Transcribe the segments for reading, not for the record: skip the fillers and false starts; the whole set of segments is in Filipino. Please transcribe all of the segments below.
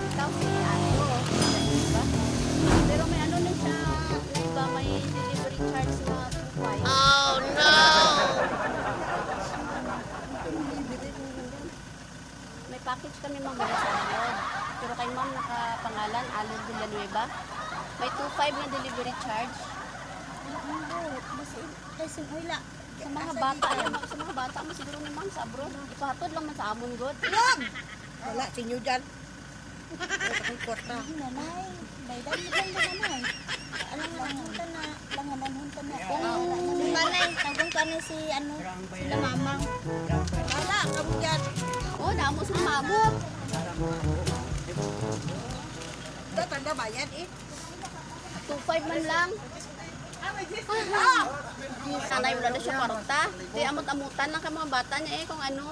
Ikaw si ano, diba? Pero may ano na siya, diba, may delivery charge na 2.5. Oh no! May package kami mamaya sa loob. Pero kay ma'am nakapangalan, Alor Villanueva. May 2.5 na delivery charge. Kasi wala. Sa mga bata, sa mga bata mo siguro ni ma'am sa abroad. Ipahatod lang man sa amon god. Wala, tinyo dyan. Ang kwarta. Nanay, baydan mo lang din nanay. Alam mo, hunta na, langanan hunta na. Kung manay, tagong ka na si ano, sila mamang. Wala, kamu dyan. Oh, naamo sa mamot. Tanda bayad eh. 2.5 man lang. Sanay mo na siya parta. Di amot-amutan lang ka mga bata niya eh kung ano.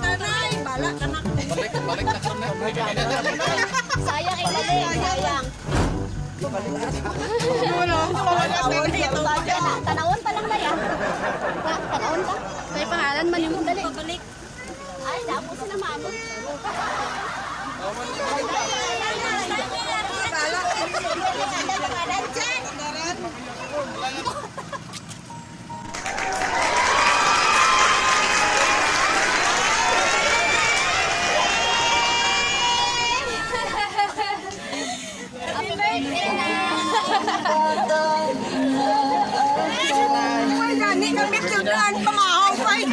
Nanay, bala ka na. Balik na kami. Sayang ilalim, sayang. Tanawon pa lang na yan. Tanawon pa. May pangalan man yung dali. Ay, damo sila mamot. Happy birthday na! Ay, gani kami tulaan, pamahaw pa eh.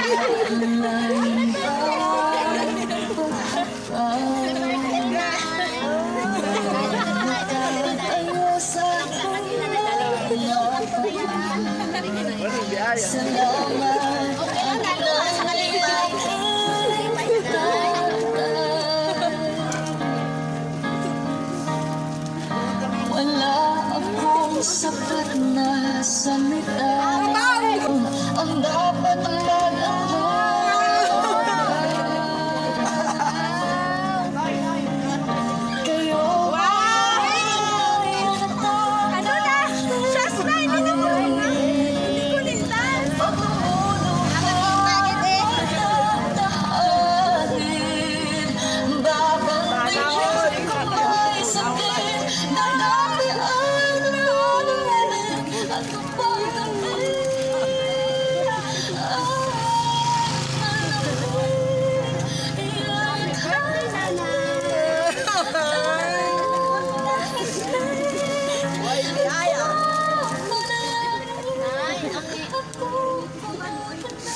Wala akong sapat na salita. Ang dapat kayo. Ano na? Just na, hindi na mo. Hindi ko lintan. Bakit eh? Babalik ko may sakit na nabian at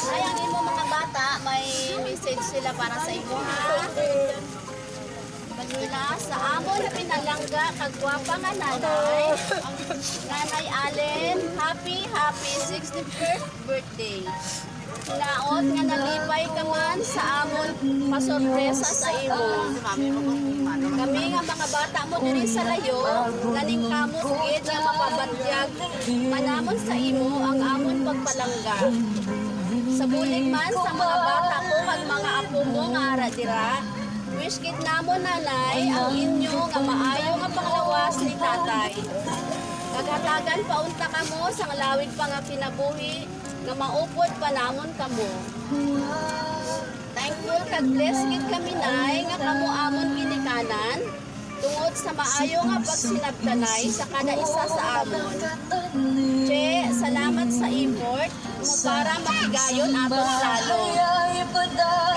Ay, ang imo mga bata, may message sila para sa imo ha. Mula sa amon pinalangga kagwapa nga nanay, ang nanay Allen, happy 61st birthday. Laot nga nalipay ka man sa amon pasorpresa sa imo. Kami nga mga bata mo diri sa layo, ganing kamo gid nga mapabatyag manamon sa imo ang amon pagpalangga. Sa bulig man sa mga bata ko kag mga apo mo nga ara dira, wish kit namo nanay ang inyo nga maayo nga panglawas ni tatay. Kagatagan paunta kamo sa lawig pa nga kinabuhi nga maupod pa namon kamo. Thankful kag blessed kit kami nay nga kamo amon ginikanan tungod sa maayo nga pagsinabtanay sa kada isa sa amon. Che, salamat sa effort mo para makigayon atong plano.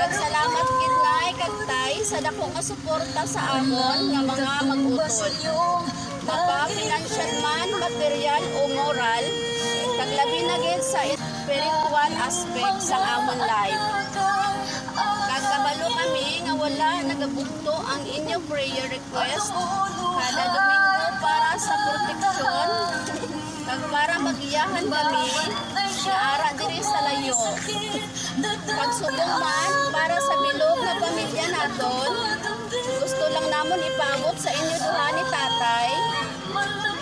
Kag salamat gid nay kag tay sa dako nga suporta sa amon nga mga mag-utod. Mapa financial man, material o moral, kag labi na gid sa spiritual aspect sa amon life. Kag kabalo kami nga wala nagabugto ang inyong prayer request kada Domingo para sa proteksyon kag para magiyahan kami nga ara diri sa layo. Pagsubong man para sa bilog nga pamilya naton, gusto lang namon ipaabot sa inyo duha ni tatay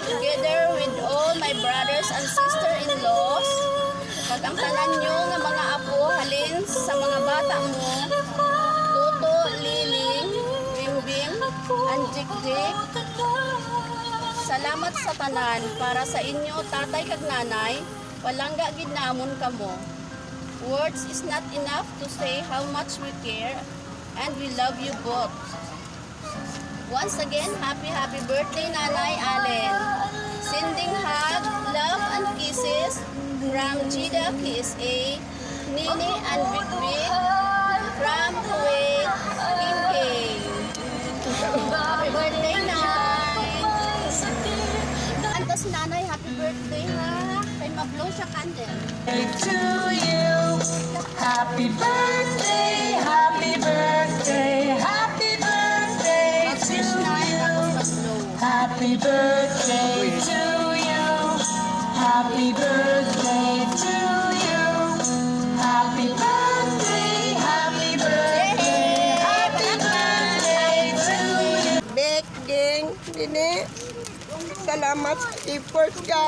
together with all my brothers and sister-in-laws kag ang tanan nyo nga mga apo halin sa mga bata mo, Tuto, Liling, Bimbing, and Jikjik, salamat sa tanan para sa inyo tatay kag nanay, palangga gid namon kamo. Words is not enough to say how much we care and we love you both. Once again, happy birthday Nanay Allen. Sending hug, love and kisses from Jida KSA, Nini and Big Big from Kuwait, King King. Happy birthday, Nay! Kanta si Nanay, happy birthday ha! Kay mag-blow siya candle. To you, happy birthday, happy birthday, happy birthday to Mag-wish Nay, you. tapos mag-blow. Happy birthday to you. Happy birthday to you. Happy birthday, happy birthday, happy birthday to you. Bek, Ding, Dini, salamat sa effort ka.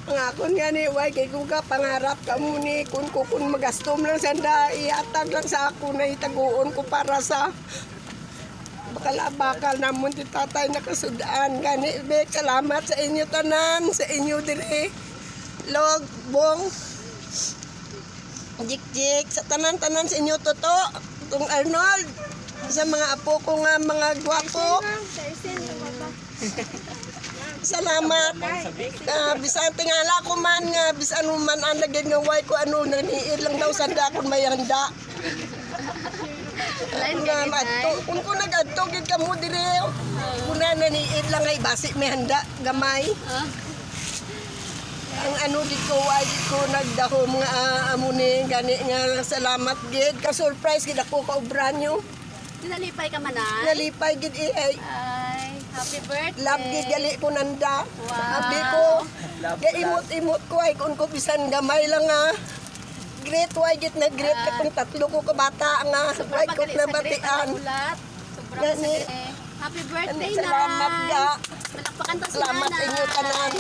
Ang akon nga ni, way, kay kung ka pangarap ka muni, kung magastom lang sanda, iatag lang sa ako na itaguon ko para sa bakal namon ti tatay nakasudaan. Gani, Bek, salamat sa inyo tanan, sa inyo dire. Log, Bong, Jik-Jik, sa tanan-tanan sa inyo toto, itong Arnold, sa mga apo ko nga mga gwapo. Salamat. Bisan tingala ko man nga, bisan mo man ang lagyan nga way ko ano, naniid lang daw sanda kung may handa. Nga madto, kung nag-adto, gid ka mo dire. Kung naniid lang ay basi may handa, gamay. Ang ano dito, ay dito nagdahom nga amuni, gani nga salamat gid. Ka-surprise gid ako kaubran nyo. Nalipay ka man Nay? Nalipay gid Ay, ay. happy birthday. Love gid gali ko nanda. Wow. Abi ko, imot ko ay kung ko bisan gamay lang nga. Great way gid na great katong tatlo ko ka bata nga. Sobrang Ay ko magaling na sa great batian. ang ulat. Sobrang Gani. sige. Happy birthday, Nay. Salamat ga. Malakpakan ta si Salamat Nanay. inyo tanan.